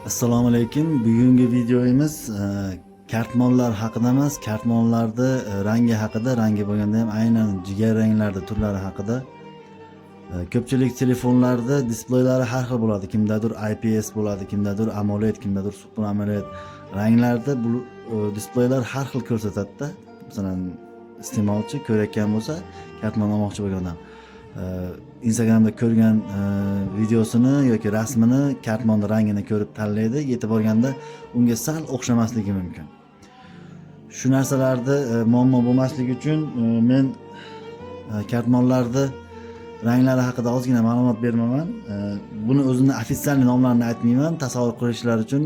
Assalomu alaykum. Bugungi videomiz kartmonlar haqida emas, kartmonlarda rangi haqida, rangi bo'lganda ham aynan jigar ranglarda turlari haqida. Ko'pchilik telefonlarda displeylari har xil bo'ladi. Kimdadir IPS bo'ladi, kimdadir AMOLED, kimdadir Super AMOLED. Ranglarda bu displeylar har xil ko'rsatadi-da. Masalan, iste'molchi ko'rayotgan bo'lsa, kartmon olmoqchi bo'lgan odam Instagramda ko'rgan videosini yoki rasmini, kartmonni rangini ko'rib tanlaydi, yetib borganda unga sal o'xshamasligi mumkin. Shu narsalarda muammo bo'lmasligi uchun men kartmonlarni ranglari haqida ozgina ma'lumot bermayman. Buni o'zini ofitsial nomlarini aytmayman, tasavvur qilishlari uchun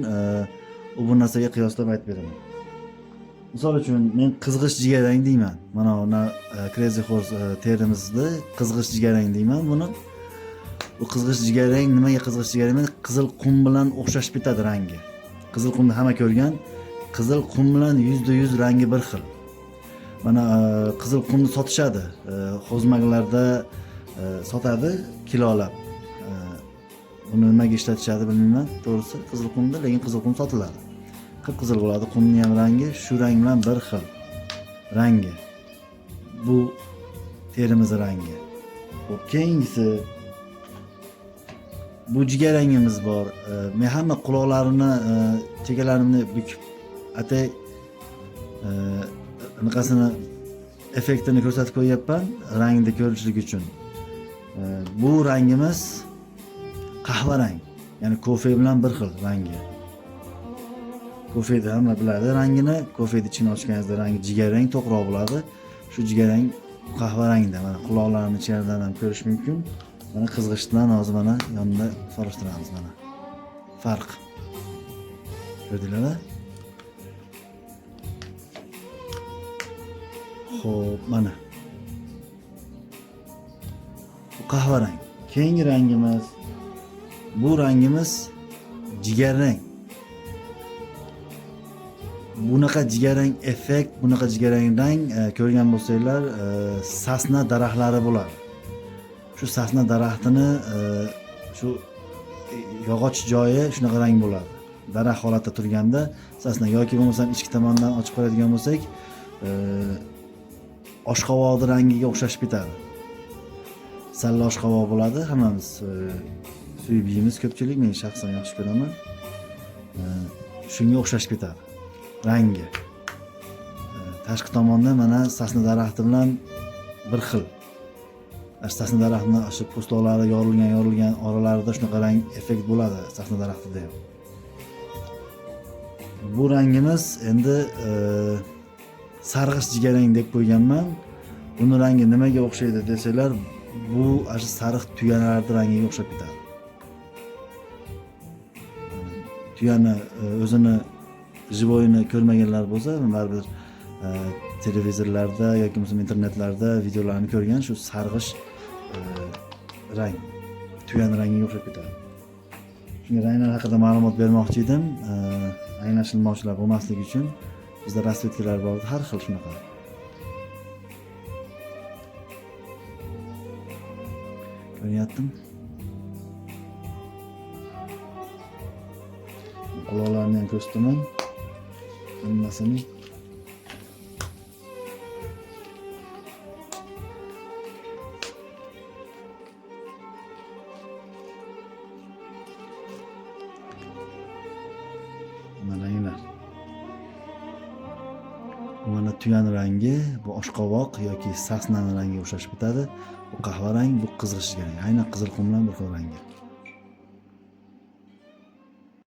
bu narsaga qiyoslab aytib beraman. Misol uchun men qizg'ish jigarrang deyman. Mana buni Crazy Horse terimizda qizg'ish jigarrang deyman buni. Bu qizg'ish jigarrang nimaga qizg'ish jigarrang? Qizil qum bilan o'xshashib ketadi rangi. Qizil qumni hamma ko'rgan. Qizil qum bilan %100 rangi bir xil. Mana qizil qumni sotishadi. Xozmaklarda sotadi kilolab. Buni nimaga ishlatishadi bilmayman, to'g'risi. Qizil qumda, lekin qizil qum sotiladi. Qizil bo'ladi, qumning ham rangi shu rang bilan bir xil rangi. Bu terimiz rangi. Xo'p, keyingisi bu jigarrangimiz bor. Men hamma quloqlarini, chekalarimni bukib atay anaqasini effektini ko'rsatib qo'yapman, rangni ko'rishligi uchun. Bu rangimiz qahva rang, ya'ni kofe bilan bir xil rangi. Kofeda hamma biladi rangini. Kofeda ichini ochganingizda rangi jigarrang, to'qroq bo'ladi. Shu jigarrang qahva rangda. Mana quloqlarini ichkaridan ham ko'rish mumkin. Mana qizg'ishdan hozir mana yonida solishtiramiz mana. Farq. Ko'rdinglarmi? Xo'p, mana. Bu qahva rang. Keyingi rangimiz bu rangimiz jigarrang. Bunaqa jigarrang effekt, bunaqa jigarrang rang ko'rgan bo'lsanglar, sasna daraxtlari bo'ladi. Shu sasna daraxtini shu yog'och joyi shunaqa rang bo'ladi. Daraxt holatda turganda sasna yoki bo'lmasam ichki tomondan ochib qo'yadigan bo'lsak, oshqovoqni rangiga o'xshashib ketadi. Salla oshqovoq bo'ladi, hammamiz suyib yeymiz ko'pchilik, men shaxsan yaxshi ko'raman. Shunga o'xshashib ketadi rangi. Tashqi tomonda mana sasna daraxti bilan bir xil. Sasna daraxtning shu po'stoqlari yorilgan oralarida shunaqa rang effekt bo'ladi sasna daraxtida ham. Bu rangimiz endi sarg'ish jigarrang deb qo'yganman. Buni rangi nimaga o'xshaydi desanglar, bu shu sariq tuyalarning rangiga o'xshab ketadi. Tuyani o'zini jivoyini ko'rmaganlar bo'lsa, baribir televizorlarda yoki bo'lmasa internetlarda videolarni ko'rgan shu sarg'ish rang, tuyaning rangiga o'xshab ketadi. Shunga ranglar haqida ma'lumot bermoqchi edim. Anglashilmovchilar bo'lmasligi uchun bizda rasvetkalar bor, har xil shunaqa. Ko'ryaptimi? Quloqlarni ham ko'rsataman. Hammasini ranglar. Mana tuyaning rangi, bu oshqovoq yoki sasnaning rangiga o'xshashib ketadi. Bu qahva rang, bu qizg'ish rang. Aynan qizil qum bilan bir xil rangi.